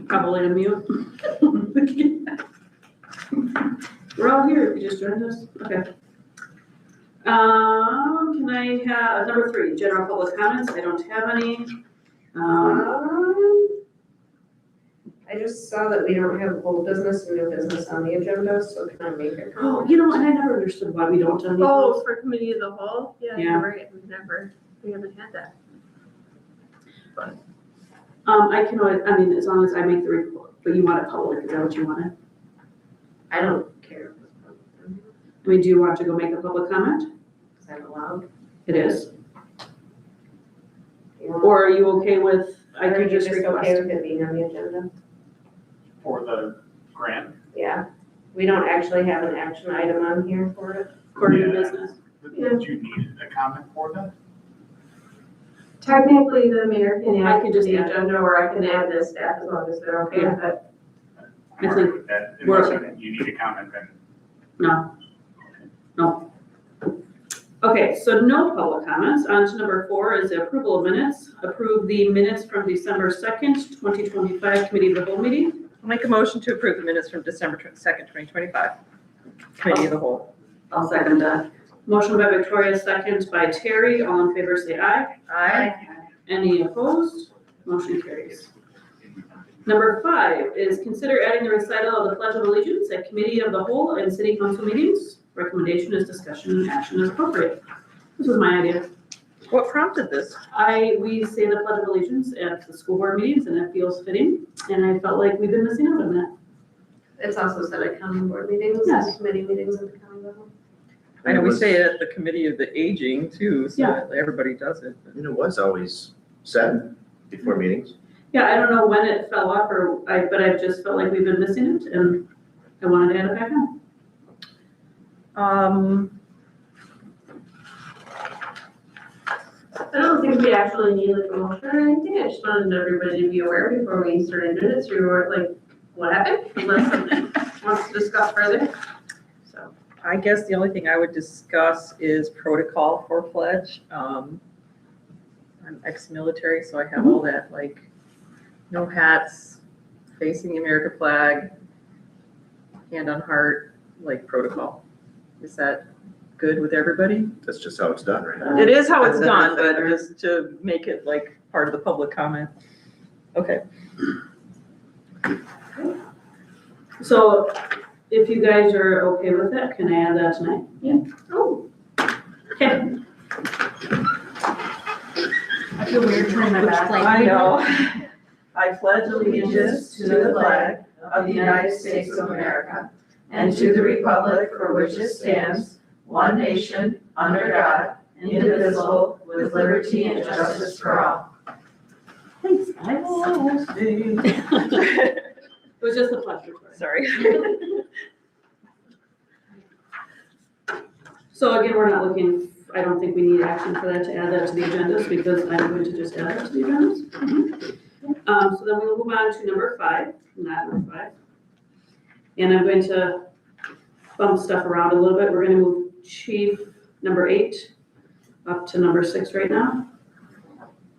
Probably on mute. We're all here, if you just joined us, okay. Can I have, number 3, general public comments, I don't have any. I just saw that we don't have old business and new business on the agenda, so can I make a Oh, comment? you know, and I never understood why we don't on these. Oh, for committee of the whole? Yeah, Yeah. you're right, we haven't had that. I can always, I mean, as long as I make the report, but you want it public, is that what you wanted? I don't care I mean, do you want to go make a public comment? if I'm allowed. It is. You know? Or are you okay with, I Or could you just okay request? with it being on the agenda? For the grant? Yeah, we don't actually have an action item on here for it. For new Yeah. business? Do you need a comment for that? Technically, the mayor can I add can to just the add it. agenda, or I can add this staff as long as they're okay with it. I think That, we're unless you need a comment, then No. No. Okay, so no public comments. On to number 4 is the approval of minutes. Approve the minutes from December 2nd, 2025 committee of the whole meeting. I'll make a motion to approve the minutes from December 2nd, 2025. Committee of the whole. I'll second that. Motion by Victoria, second by Terry. All in favor, say aye. Aye. Any opposed? Motion carries. Number 5 is consider adding the recital of the Pledge of Allegiance at committee of the whole and city council meetings. Recommendation is discussion and action as appropriate. This was my idea. What prompted this? We say the Pledge of Allegiance at the school board meetings, and it feels fitting, and I felt like we've been missing out on that. It's also said at county board meetings, Yes. and committee meetings at the county level. I know we say it at the committee of the aging too, so Yeah. everybody does it. And it was always said before meetings. Yeah, I don't know when it fell off, but I just felt like we've been missing it, and I wanted to add it back on. I don't think we actually need like a motion or anything, I just wanted everybody to be aware before we started doing it, so you were like, what happened? Unless someone wants to discuss further, so. I guess the only thing I would discuss is protocol for pledge. I'm ex-military, so I have all that, like, no hats, facing the American flag, hand on heart, like protocol. Is that good with everybody? That's just how it's done, right? It is how it's done, but just to make it like part of the public comment. Okay. So if you guys are okay with that, can I add that tonight? Yeah. Oh. Okay. I feel weird turning my back. I know. I pledge allegiance to the flag of the United States of America and to the republic for which it stands, one nation, under God, indivisible, with liberty and justice for all. Thanks, guys. It was just a pleasure. Sorry. So again, we're not looking, I don't think we need action for that to add that to the agendas, because I'm going to just add that to the agendas. So then we will move on to number 5, not number 5. And I'm going to bump stuff around a little bit. We're going to move chief number 8 up to number 6 right now.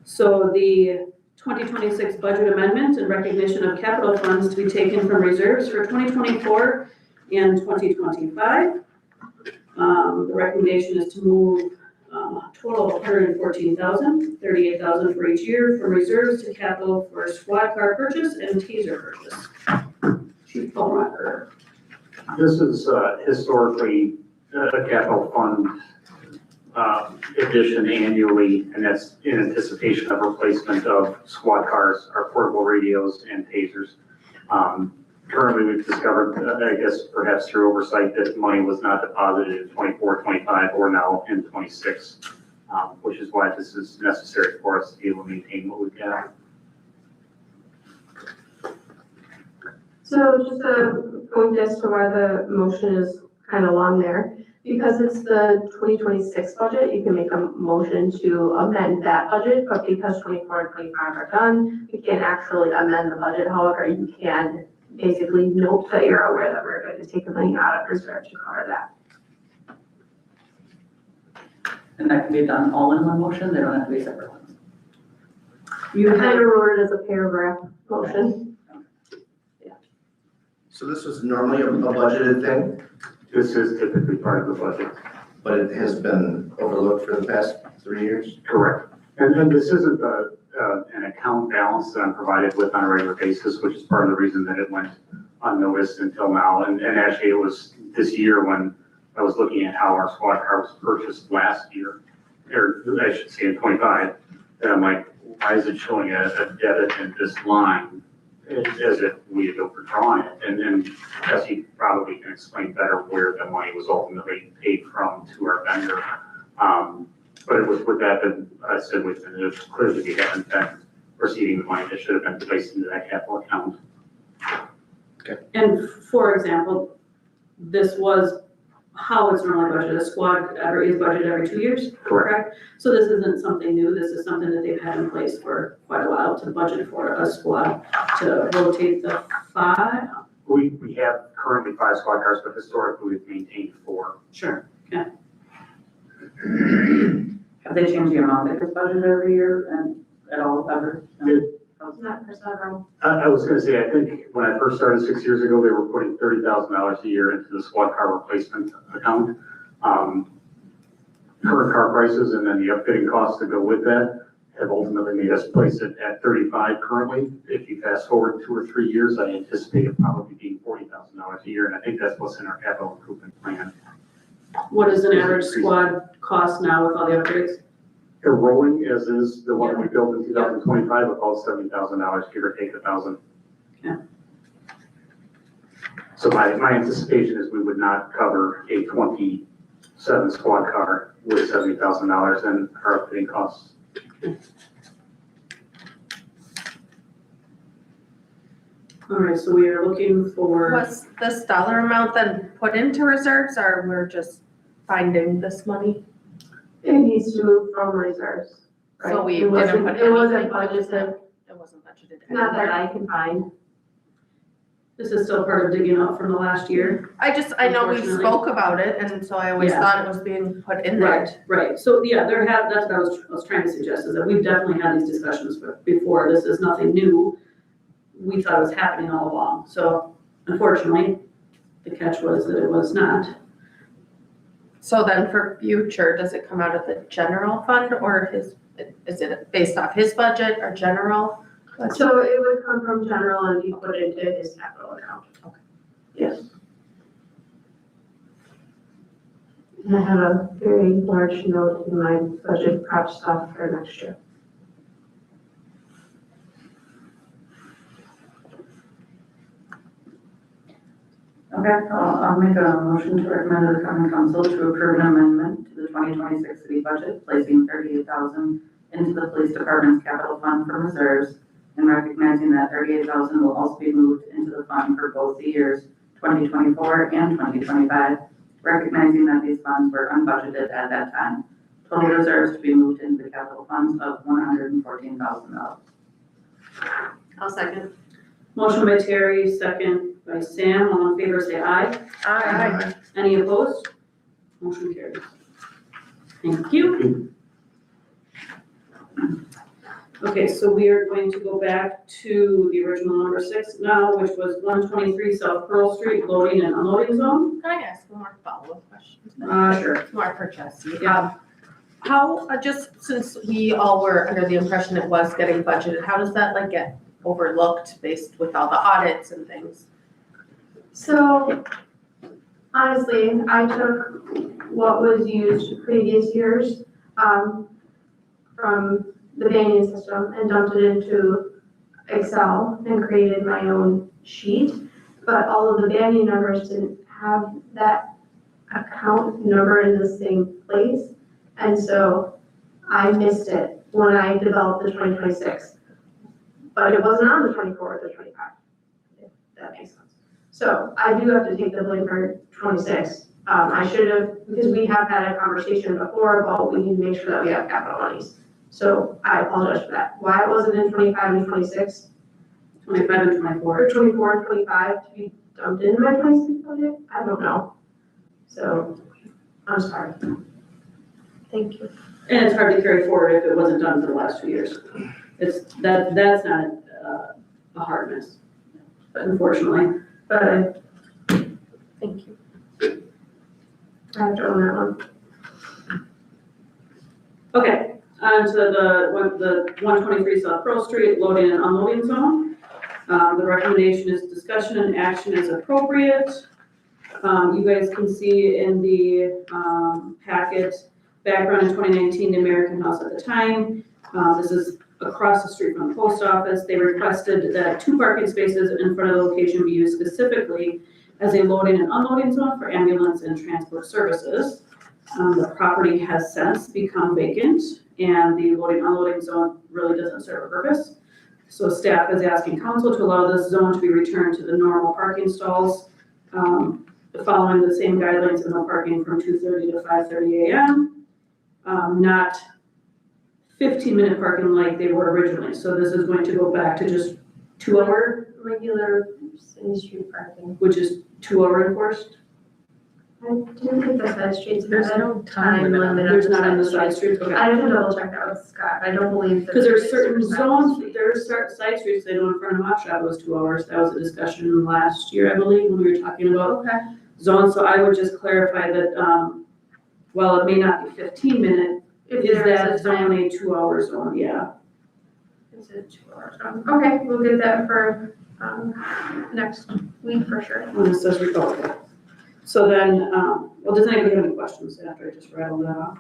So the 2026 budget amendment and recognition of capital funds to be taken from reserves for 2024 and 2025. The recommendation is to move a total of $114,000, $38,000 for each year from reserves to capital for squad car purchase and taser purchase. Chief Ballrocker. This is historically a capital fund addition annually, and that's in anticipation of replacement of squad cars, our portable radios and tasers. Currently, we've discovered, I guess perhaps through oversight, that money was not deposited in 24, 25, or now in 26, which is why this is necessary for us to be able to maintain what we've got. So just a point as to why the motion is kind of long there. Because it's the 2026 budget, you can make a motion to amend that budget, but because 24 and 25 are done, you can't actually amend the budget. However, you can basically note that you're aware that we're going to take the money out of reserve to cover that. And that can be done all in one motion, they don't have to be separate ones. You kind of wrote it as a paragraph motion. Okay. So this was normally a budgeted thing, This is typically part of the budget. but it has been overlooked for the past 3 years? Correct. And then this isn't an account balance that I'm provided with on a regular basis, which is part of the reason that it went unnoticed until now. And actually, it was this year when I was looking at how our squad car was purchased last year, or I should say in '25, that I'm like, why is it showing a debit in this line as if we had overdrawn it? And Jesse probably can explain better where the money was ultimately paid from to our vendor. But it was with that I said within it, clearly we haven't been receiving the money that should have been placed into that capital account. And for example, this was how it's normally budgeted. A squad is budgeted every 2 years, correct? So this isn't something new. This is something that they've had in place for quite a while to budget for a squad to rotate the 5. We have currently 5 squad cars, but historically we've maintained 4. Sure. Have they changed the amount that gets budgeted every year and at all ever? Not for several. I was gonna say, I think when I first started 6 years ago, they were putting $30,000 a year into the squad car replacement account. Current car prices and then the upfitting costs that go with that have ultimately made us place it at 35 currently. If you fast forward 2 or 3 years, I anticipate it probably being $40,000 a year, and I think that's what's in our capital improvement plan. What is an average squad cost now with all the upgrades? They're rolling as is the one we built in 2025, about $70,000, give or take 1,000. Yeah. So my anticipation is we would not cover a 27 squad car with $70,000 in our upfitting costs. All right, so we are looking for, Was this dollar amount then put into reserves, or we're just finding this money? It needs to move from reserves, right? So we It wasn't- didn't put It wasn't anything- budgeted, It wasn't budgeted not that anywhere. I can find. this is still part of digging out from the last year. I know we Unfortunately. spoke about it, and so I always Yeah. thought it was being put in there. Right. So, yeah, that's what I was trying to suggest, is that we've definitely had these discussions before. This is nothing new. We thought it was happening all along. So unfortunately, the catch was that it was not. So then for future, does it come out of the general fund, or is it based off his budget or general? So it would come from general and be put into his capital account. Okay. Yes. And I have a very large note in my budget prep stuff for next year. Okay, I'll make a motion to recommend to the common council to approve an amendment to the 2026 city budget, placing $38,000 into the police department's capital fund for reserves, and recognizing that $38,000 will also be moved into the fund for both the years 2024 and 2025, recognizing that these funds were unbudgeted at that time. Total reserves to be moved into the capital funds of $114,000. I'll second. Motion by Terry, second by Sam. All in favor, say aye. Aye. Any opposed? Motion carries. Thank you. Okay, so we are going to go back to the original number 6 now, which was 123 South Pearl Street, loading and unloading zone. Can I ask one more follow-up question? Sure. It's more for Jesse. Yeah. How, just since we all were under the impression it was getting budgeted, how does that like get overlooked based with all the audits and things? So honestly, I took what was used previous years, from the banning system and dumped it into Excel and created my own sheet. But all of the banning numbers didn't have that account number in the same place. And so I missed it when I developed the 2026. But it wasn't on the 24 or the 25, if that makes sense. So I do have to take the blame for 26. I should have, because we have had a conversation before about we need to make sure that we have capital monies. So I apologize for that. Why it wasn't in 25 and 26, 25 and 24. or 24 and 25 to be dumped into my 26 budget? I don't know. So I'm sorry. Thank you. And it's hard to carry forward if it wasn't done for the last 2 years. That's not a hard miss. But unfortunately, but Thank you. I have to own that one. Okay, on to the 123 South Pearl Street loading and unloading zone. The recommendation is discussion and action as appropriate. You guys can see in the packet, background in 2019, the American House at the time. This is across the street from the post office. They requested that 2 parking spaces in front of the location be used specifically as a loading and unloading zone for ambulance and transport services. The property has since become vacant and the loading unloading zone really doesn't serve a purpose. So staff is asking council to allow this zone to be returned to the normal parking stalls, following the same guidelines of no parking from 2:30 to 5:30 a.m. Not 15-minute parking like they were originally. So this is going to go back to just 2-hour, Regular city street parking. which is 2-hour enforced. I didn't think the side streets had There's a no time limit on There's not on the side side streets. streets, okay. I have to double check that with Scott. I don't believe that. Because there's the certain streets are zones, there's certain side streets they do in front of Mop Shop was 2 hours. That was a discussion last year, I believe, when we were talking about Okay. zones. So I would just clarify that, while it may not be 15-minute, If is there that is a time, only 2-hour zone? Yeah. it's a 2-hour zone. Okay, we'll get that for, next week for sure. When it says okay. So then, well, does anybody have any questions after I just rattled that off?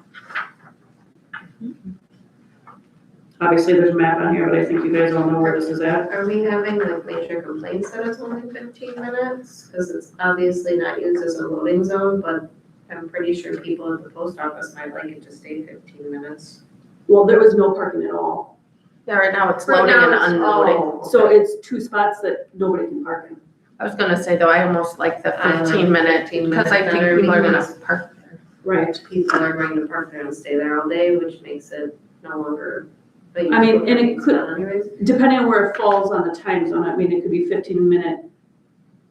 Obviously, there's a map on here, but I think you guys all know where this is at. Are we having like major complaints that it's only 15 minutes? Because it's obviously not used as a loading zone, but I'm pretty sure people at the post office might like it to stay 15 minutes. Well, there was no parking at all. Yeah, right now it's Right loading now and it's unloading. all- So it's 2 spots that nobody can park in. I was gonna say though, I almost like the 15-minute, 15 because I minute think better people are gonna because- park there. Right. People are going to park there and stay there all day, which makes it no longer. but I mean, you and it it's could- done anyways. Depending on where it falls on the time zone, I mean, it could be 15-minute,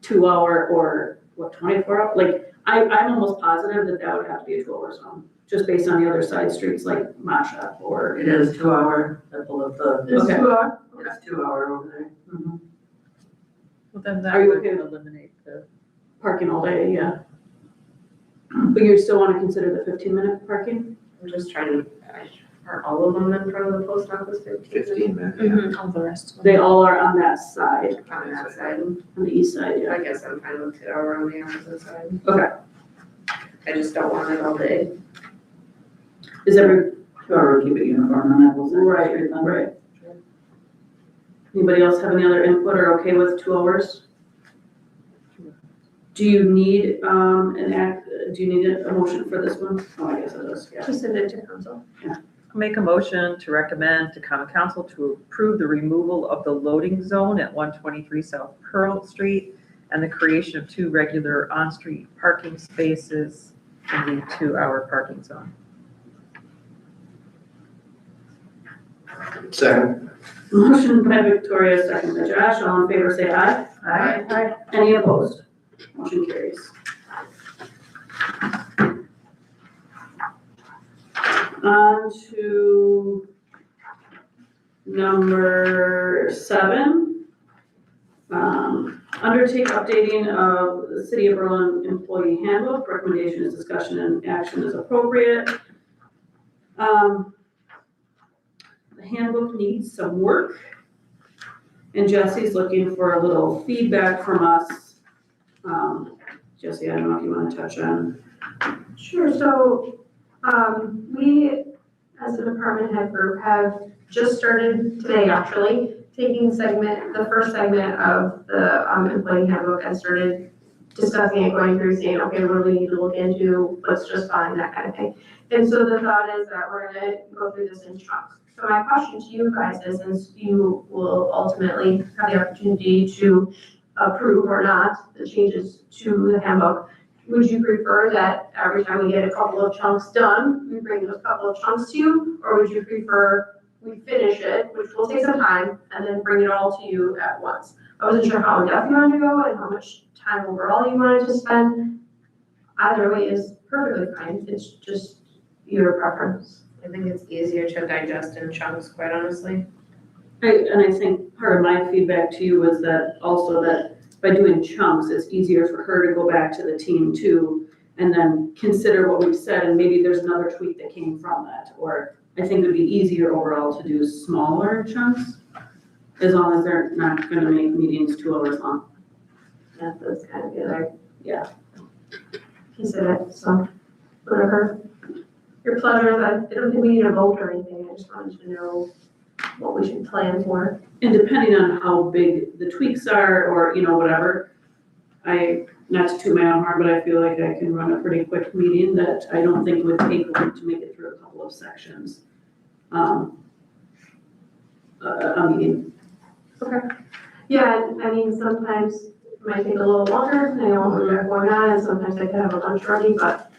2-hour, or what, 24-hour? Like, I'm almost positive that that would have to be a 2-hour zone, just based on the other side streets like Mop Shop or. It is 2-hour, I pull up the, It's Okay. 2-hour? it's 2-hour over there. Well, then Are that you would okay with- eliminate the, Parking all day, yeah. But you still want to consider the 15-minute parking? I'm just trying to, are all of them in front of the post office 15 minutes. Mm-hmm. All the rest of them. They all are on that side, On that side, on the east side, yeah. I guess I'm fine with 2-hour on the opposite side. Okay. I just don't want it all day. Is every, 2-hour, keep it uniform on that whole side. right, right. Anybody else have any other input or okay with 2 hours? Do you need, do you need a motion for this one? Oh, I guess it does, yeah. Just send it to council. I'll make a motion to recommend to common council to approve the removal of the loading zone at 123 South Pearl Street and the creation of 2 regular on-street parking spaces in the 2-hour parking zone. Second. Motion by Victoria, second by Josh. All in favor, say aye. Aye. Any opposed? Motion carries. On to number 7. Undertake updating of the City of Berlin Employee Handbook. Recommendation is discussion and action is appropriate. The handbook needs some work. And Jesse's looking for a little feedback from us. Jesse, I don't know if you want to touch on. Sure, so, we, as a department head group, have just started today, actually, taking the first segment of the, employee handbook and started discussing it, going through, saying, okay, what do we need to look into, what's just fine, that kind of thing. And so the thought is that we're gonna go through this in chunks. So my question to you guys is, since you will ultimately have the opportunity to approve or not the changes to the handbook, would you prefer that every time we get a couple of chunks done, we bring those couple of chunks to you? Or would you prefer we finish it, which will take some time, and then bring it all to you at once? I wasn't sure how in-depth you wanted to go and how much time overall you wanted to spend. Either way is perfectly fine, it's just your preference. I think it's easier to digest in chunks, quite honestly. And I think part of my feedback to you was that also that by doing chunks, it's easier for her to go back to the team too, and then consider what we've said, and maybe there's another tweak that came from that, or I think it would be easier overall to do smaller chunks, as long as they're not gonna make meetings 2 hours long. Yeah, that's kind of the other. Yeah. Consider it, so, whatever. Your pleasure, I don't think we need a vote or anything, I just wanted to know what we should plan for. And depending on how big the tweaks are, or, whatever, not to toot my own horn, but I feel like I can run a pretty quick meeting that I don't think would take long to make it through a couple of sections. A meeting. Yeah, and I mean, sometimes it might take a little longer, depending on what we got going on, and sometimes I could have a bunch ready, but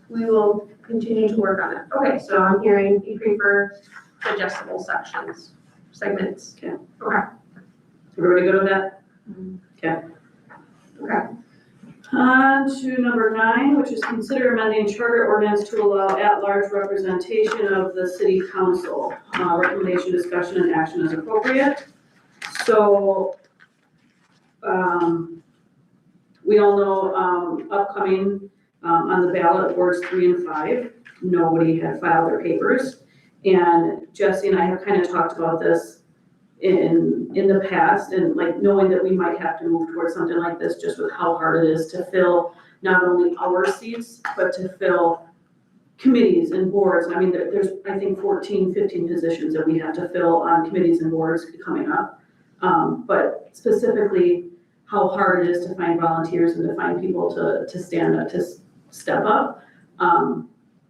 we will continue to work on it. Okay, so I'm hearing you prefer digestible sections, segments. Okay. Okay. Everybody good with that? Okay. Okay. On to number 9, which is consider amending charter ordinance to allow at-large representation of the city council. Recommendation, discussion, and action as appropriate. So, we all know, upcoming, on the ballot, wards 3 and 5, nobody had filed their papers. And Jesse and I have kind of talked about this in the past, and like knowing that we might have to move towards something like this, just with how hard it is to fill not only our seats, but to fill committees and boards. I mean, there's, I think, 14, 15 positions that we have to fill on committees and boards coming up. But specifically, how hard it is to find volunteers and to find people to stand up, to step up.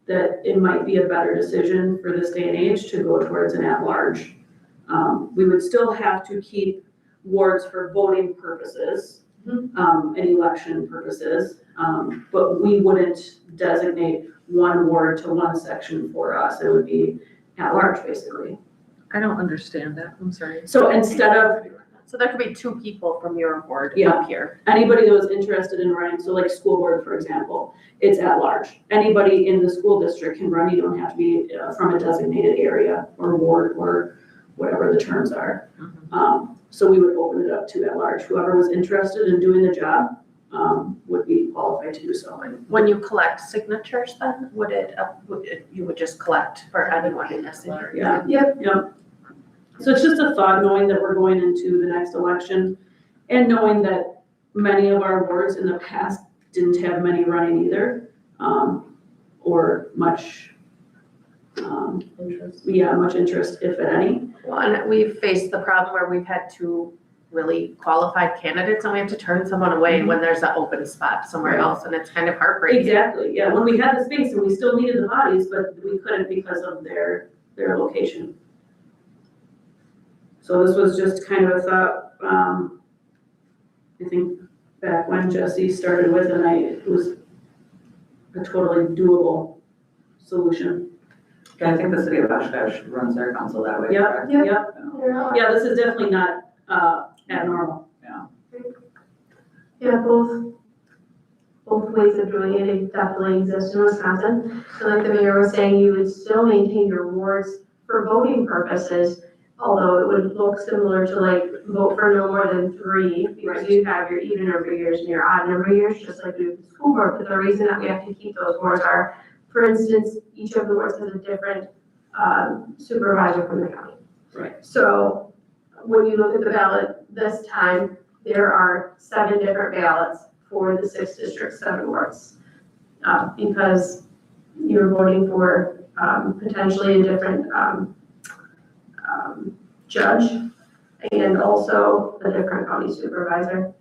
That it might be a better decision for this day and age to go towards an at-large. We would still have to keep wards for voting purposes, and election purposes, but we wouldn't designate one ward to one section for us. It would be at-large, basically. I don't understand that, I'm sorry. So instead of So there could be 2 people from your board Yeah. up here. anybody that was interested in running, so like school board, for example, it's at-large. Anybody in the school district can run, you don't have to be from a designated area or ward or whatever the terms are. So we would open it up to at-large. Whoever was interested in doing the job would be qualified to do so. When you collect signatures then, you would just collect for anyone in this area? Yeah. Yep. So it's just a thought, knowing that we're going into the next election and knowing that many of our wards in the past didn't have many running either, or much, much interest, if at any. Well, and we've faced the problem where we've had 2 really qualified candidates and we have to turn someone away when there's an open spot somewhere Right. else, and it's kind of heartbreaking. Exactly, yeah, when we had the space and we still needed the bodies, but we couldn't because of their location. So this was just kind of a thought, I think back when Jesse started with it, it was a totally doable solution. Yeah, I think the city of Oshkosh runs their council that way. Yep, correct? yep, yeah, this is definitely not, abnormal. Yeah, both ways of doing it definitely exist in Wisconsin. And like the mayor was saying, you would still maintain your wards for voting purposes, although it would look similar to like vote for no more than 3, because Right. you have your even number years and your odd number years, just like we do with the school board. But the reason that we have to keep those wards are, for instance, each of the wards has a different supervisor from the county. Right. So when you look at the ballot this time, there are 7 different ballots for the 6 districts, 7 wards. Because you're voting for potentially a different judge and also a different county supervisor,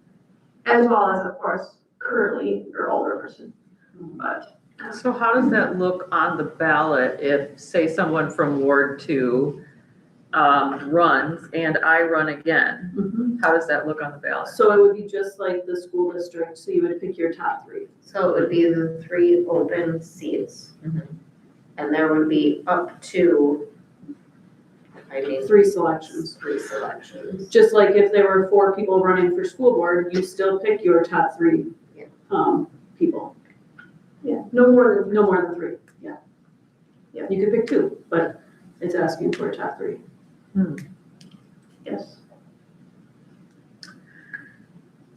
as well as, of course, currently your older person. But So how does that look on the ballot if, say, someone from Ward 2 runs and I run again? How does that look on the ballot? So it would be just like the school district, so you would pick your top 3. So it would be the 3 open seats. Mhm. And there would be up to, 3 selections. 3 selections. Just like if there were 4 people running for school board, you still pick your top 3 Yeah. people. yeah, no more than No more than 3, yeah. Yeah, you could pick 2, but it's asking for a top 3. yes.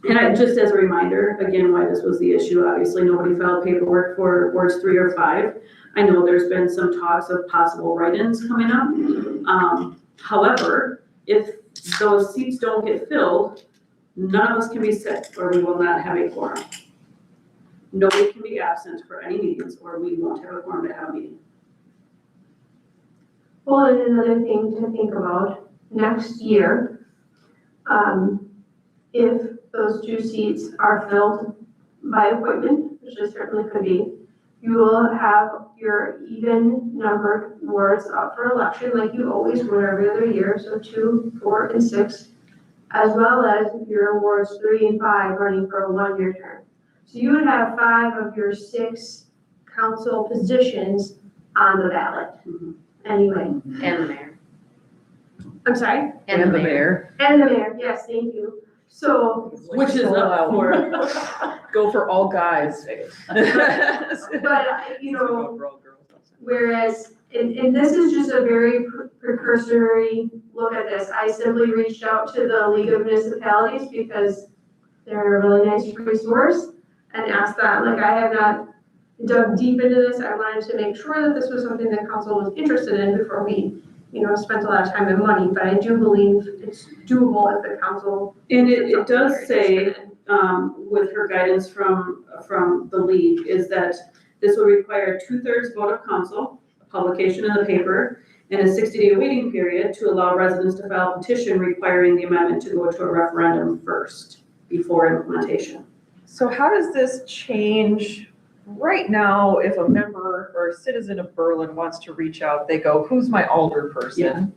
And just as a reminder, again, why this was the issue, obviously, nobody filed paperwork for wards 3 or 5. I know there's been some talks of possible write-ins coming up. However, if those seats don't get filled, none of us can be sick, or we will not have a quorum. Nobody can be absent for any meetings, or we won't have a quorum to have a meeting. Well, and another thing to think about, next year, if those 2 seats are filled by appointment, which it certainly could be, you will have your even numbered wards up for election like you always would every other year, so 2, 4, and 6, as well as your wards 3 and 5 running for a 1-year term. So you would have 5 of your 6 council positions on the ballot, anyway. And the mayor. I'm sorry? And the mayor. And the mayor, yes, thank you. So, Which is up for, Go for all guys. but, you know, whereas, and this is just a very precursory look at this. I simply reached out to the League of Municipalities because they're a really nice resource and asked that, like, I have not dug deep into this. I wanted to make sure that this was something that council was interested in before we, you know, spent a lot of time and money, but I do believe it's doable if the council. and it does say, with her guidance from the league, is that this will require 2/3 vote of council, publication in the paper, and a 60-day waiting period to allow residents to file a petition requiring the amendment to go to a referendum first before implementation. So how does this change? Right now, if a member or a citizen of Berlin wants to reach out, they go, who's my alder person?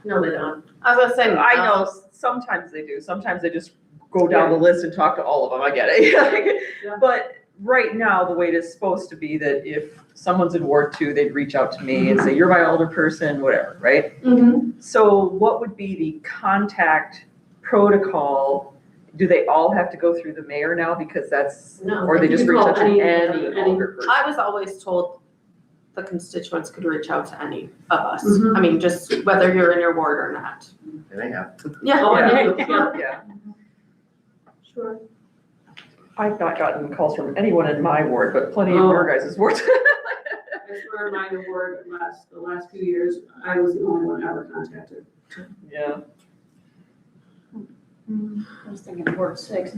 No, they don't. I was gonna say, I know, sometimes they do, sometimes they just go down the list and talk to all of them, I get it. Yeah. But right now, the way it is supposed to be that if someone's in Ward 2, they'd reach out to me and say, you're my alder person, whatever, right? Mm-hmm. So what would be the contact protocol? Do they all have to go through the mayor now because that's, No. or they just You reach call out to any- any alder person? I was always told the constituents could reach out to any of us. Mhm. I mean, just whether you're in your ward or not. And they have. Yeah. Oh, I Yeah. know. Yeah. Sure. I've not gotten calls from anyone in my ward, but plenty of Oh. your guys' wards. I swear my award the last few years, I was the only one ever contacted. Yeah. I was thinking Ward 6,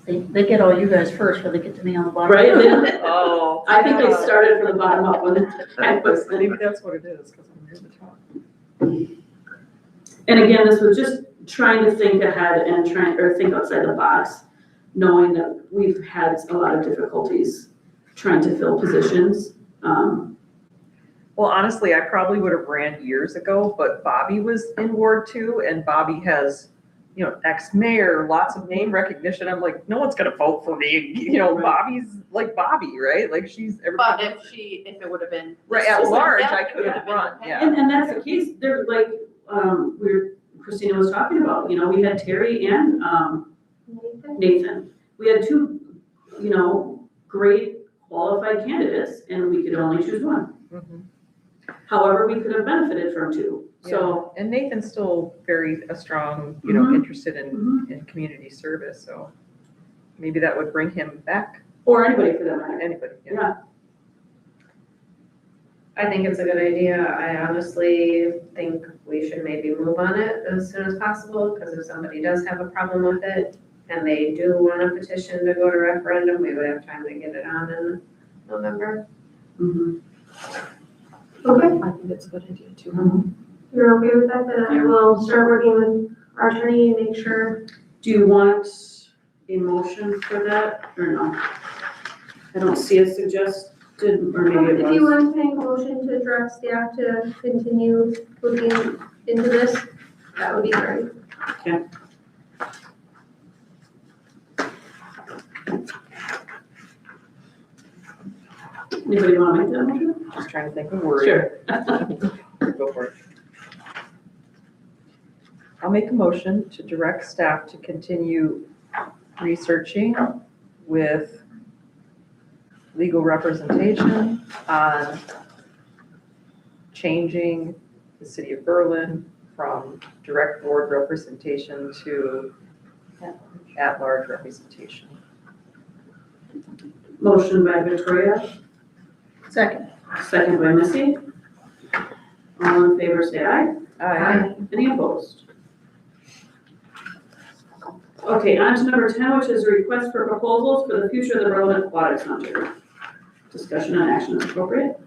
they get all you guys first, before they get to me on the bottom. Right? Oh. I think they started from the bottom up when I was. Maybe that's what it is, because I'm near the top. And again, this was just trying to think ahead and think outside the box, knowing that we've had a lot of difficulties trying to fill positions. Well, honestly, I probably would have ran years ago, but Bobby was in Ward 2, and Bobby has, you know, ex-mayor, lots of name recognition. I'm like, no one's gonna vote for me. You know, Bobby's like Bobby, right? Like she's But everybody. if it would have been. Right, at large, I Yeah, could have yeah. run, yeah. And that's the case, they're like, Christina was talking about, you know, we had Terry and, Nathan. We had 2, you know, great qualified candidates, and we could only choose one. Mhm. However, we could have benefited from 2, so. And Nathan's still very strong, you know, Mhm. interested in, Mhm. in community service, so maybe that would bring him back, Or anybody for that matter. anybody, yeah. Yeah. I think it's a good idea. I honestly think we should maybe move on it as soon as possible, because if somebody does have a problem with it and they do want a petition to go to referendum, we would have time to get it on in November. Mhm. Okay, I think it's a good idea too. you're okay with that, then I will start working with our attorney and make sure. Do you want a motion for that, or no? I don't see it suggested, or maybe If it you was. want to make a motion to direct staff to continue looking into this, that would be great. Anybody want to make that motion? Just trying to think of words. Sure. Go for it. I'll make a motion to direct staff to continue researching with legal representation on changing the city of Berlin from direct board representation to at-large representation. Motion by Victoria, Second. second by Missy. All in favor, say aye. Aye. Any opposed? Okay, on to number 10, which is a request for proposals for the future of the Berlin Aquatic Center. Discussion and action is appropriate.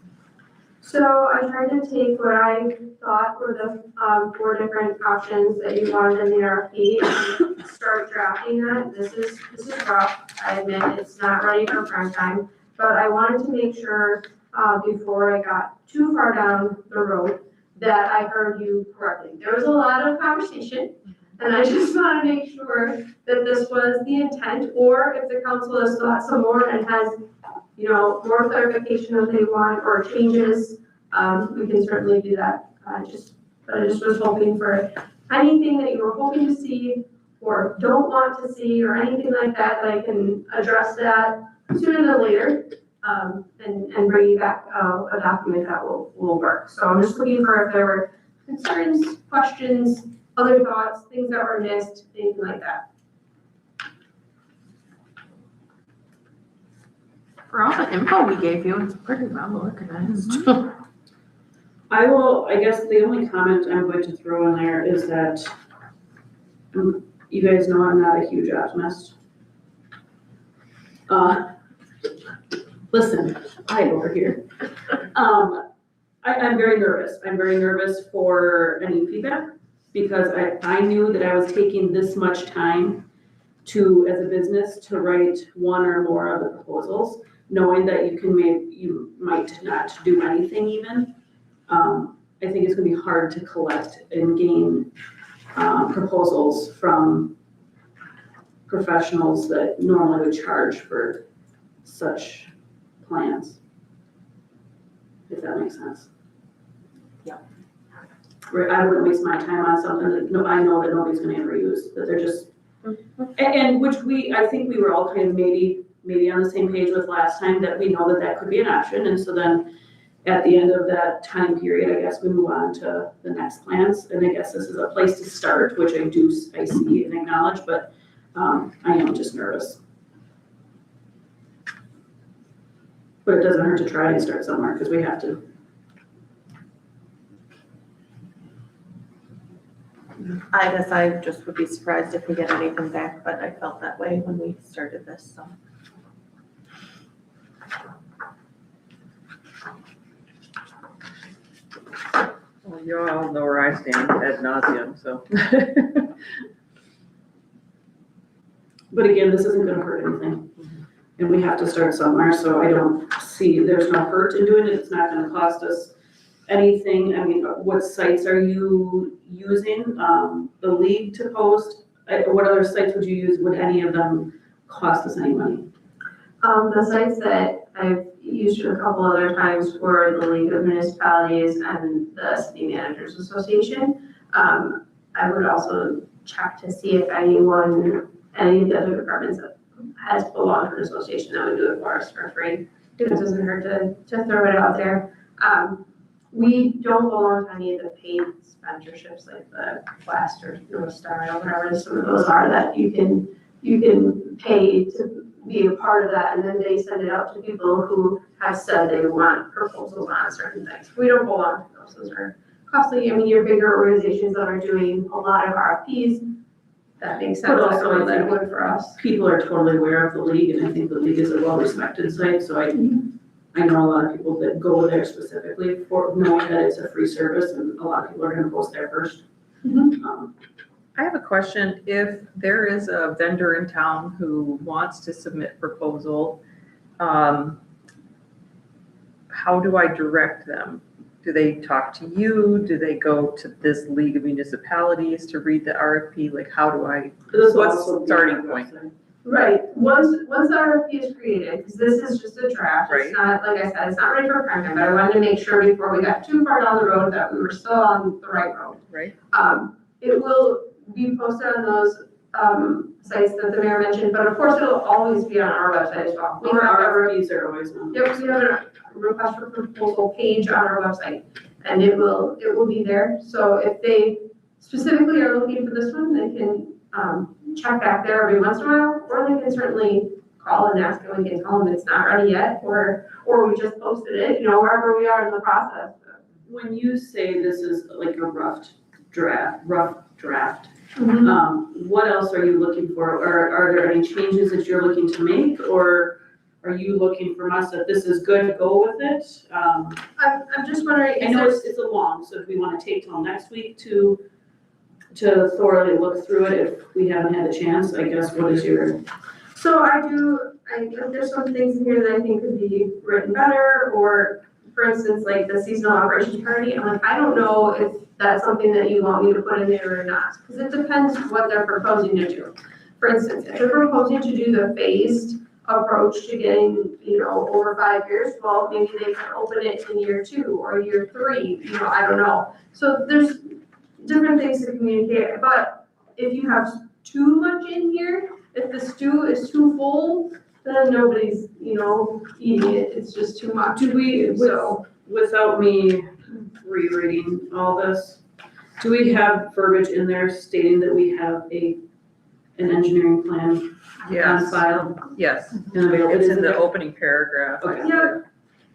So I tried to take what I thought were the 4 different options that you wanted in the RFP and start drafting that. This is rough. I admit it's not ready for prime time, but I wanted to make sure before I got too far down the road that I heard you correctly. There was a lot of conversation, and I just want to make sure that this was the intent, or if the council has thought some more and has, more clarification that they want or changes, we can certainly do that. I just was hoping for anything that you were hoping to see or don't want to see or anything like that, that I can address that sooner than later, and bring you back a document that will work. So I'm just looking for if there were concerns, questions, other thoughts, things that were missed, anything like that. For all the info we gave you, it's pretty well organized. I guess the only comment I'm going to throw in there is that you guys know I'm not a huge optimist. Listen, I over here. I'm very nervous. I'm very nervous for any feedback because I knew that I was taking this much time as a business, to write one or more of the proposals, knowing that you might not do anything even. I think it's gonna be hard to collect and gain proposals from professionals that normally would charge for such plans, if that makes sense. Yeah. I wouldn't waste my time on something that I know that nobody's gonna ever use, that they're just, and which I think we were all kind of maybe on the same page with last time, that we know that could be an option, and so then at the end of that time period, I guess we move on to the next plans, and I guess this is a place to start, which I see and acknowledge, but I am just nervous. But it doesn't hurt to try and start somewhere, because we have to. I guess I just would be surprised if we get anything back, but I felt that way when we started this, so. Well, you all know where I stand ad nauseum, so. But again, this isn't gonna hurt anything, and we have to start somewhere, so I don't see, there's no hurt in doing it, it's not gonna cost us anything. I mean, what sites are you using, the league to post? What other sites would you use? Would any of them cost us any money? The sites that I've used a couple other times were the League of Municipalities and the City Managers Association. I would also check to see if any of the other departments has belonged to an association that would do it for us for free. It doesn't hurt to throw it out there. We don't belong to any of the paid sponsorships like the Quest or North Star or whatever some of those are that you can pay to be a part of that, and then they send it out to people who have said they want proposals on certain things. We don't belong to those. Those are costly. I mean, your bigger organizations that are doing a lot of RFPs, that makes sense. But also, I I think would for us. People are totally aware of the league, and I think the league is a well-respected site, so I know a lot of people that go there specifically for knowing that it's a free service, and a lot of people are gonna post there first. I have a question. If there is a vendor in town who wants to submit proposal, how do I direct them? Do they talk to you? Do they go to this League of Municipalities to read the RFP? Like, how do I, This will what's also be starting on our point? website. Right, once the RFP is created, because this is just a draft, Right. it's not, like I said, it's not ready for prime time, but I wanted to make sure before we got too far down the road that we were still on the right road. Right. It will be posted on those, sites that the mayor mentioned, but of course it'll always be on our website as well. We Our have a RFPs are always on. Yep, we have a request for proposal page on our website, and it will be there. So if they specifically are looking for this one, they can check back there every once in a while, or they can certainly call and ask, and we can tell them it's not ready yet, or we just posted it, you know, wherever we are in the process. When you say this is like a rough draft, what else are you looking for? Or are there any changes that you're looking to make, or are you looking from us that this is good, go with it? I'm just wondering, I is know there, it's a long, so if we want to take till next week to thoroughly look through it, if we haven't had a chance, I guess, what is your? so there's some things in here that I think could be written better, or for instance, like the seasonal operations priority, I'm like, I don't know if that's something that you want me to put in there or not, because it depends what they're proposing to do. For instance, if they're proposing to do the phased approach to getting, you know, over 5 years, well, maybe they can open it in year 2 or year 3, you know, I don't know. So there's different things to communicate, but if you have too much in here, if the stew is too full, then nobody's, you know, eating it, it's just too much. Do we, So, without me rereading all this, do we have verbiage in there stating that we have an engineering plan on Yes, file yes. and available? It's Is in it the there? opening paragraph. Okay. yeah,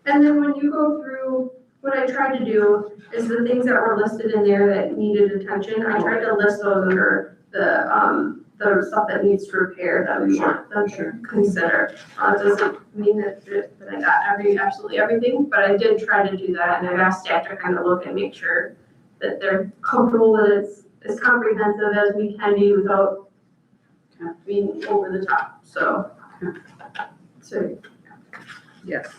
and then when you go through, what I tried to do is the things that were listed in there that needed attention, I tried to list those under the stuff that needs to repair that we want them to consider. It doesn't mean that I got absolutely everything, but I did try to do that, and I've asked staff to kind of look and make sure that they're comfortable that it's as comprehensive as we can be without being over the top, so. Yes.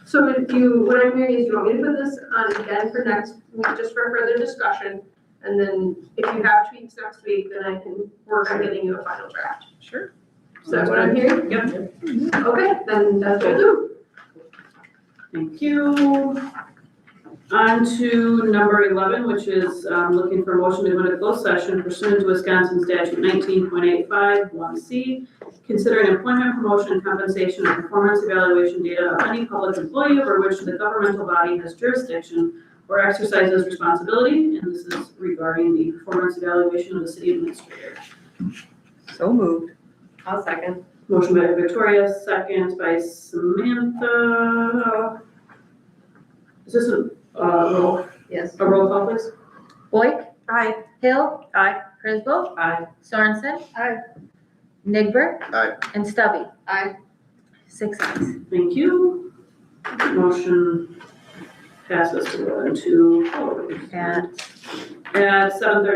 So if what I'm hearing is you want me to put this on again for next week, just for further discussion, and then if you have tweaks next week, then I can work on getting you a final draft. Sure. Is that what I'm hearing? Yep. Okay, then that's what we'll do. Thank you. On to number 11, which is looking for a motion to go into closed session pursuant to Wisconsin statute 19.851C, considering employment, promotion, compensation, and performance evaluation data of any public employee over which the governmental body has jurisdiction or exercises responsibility, and this is regarding the performance evaluation of the city administrator. So moved. I'll second. Motion by Victoria, second by Samantha. Is this a roll Yes. call, please? Boyd. Aye. Hill. Aye. Frisbee. Aye. Sorensen. Aye. Nigber. Aye. And Stubby. Aye. 6 ayes. Thank you. Motion passes to go into closed At at 7:30.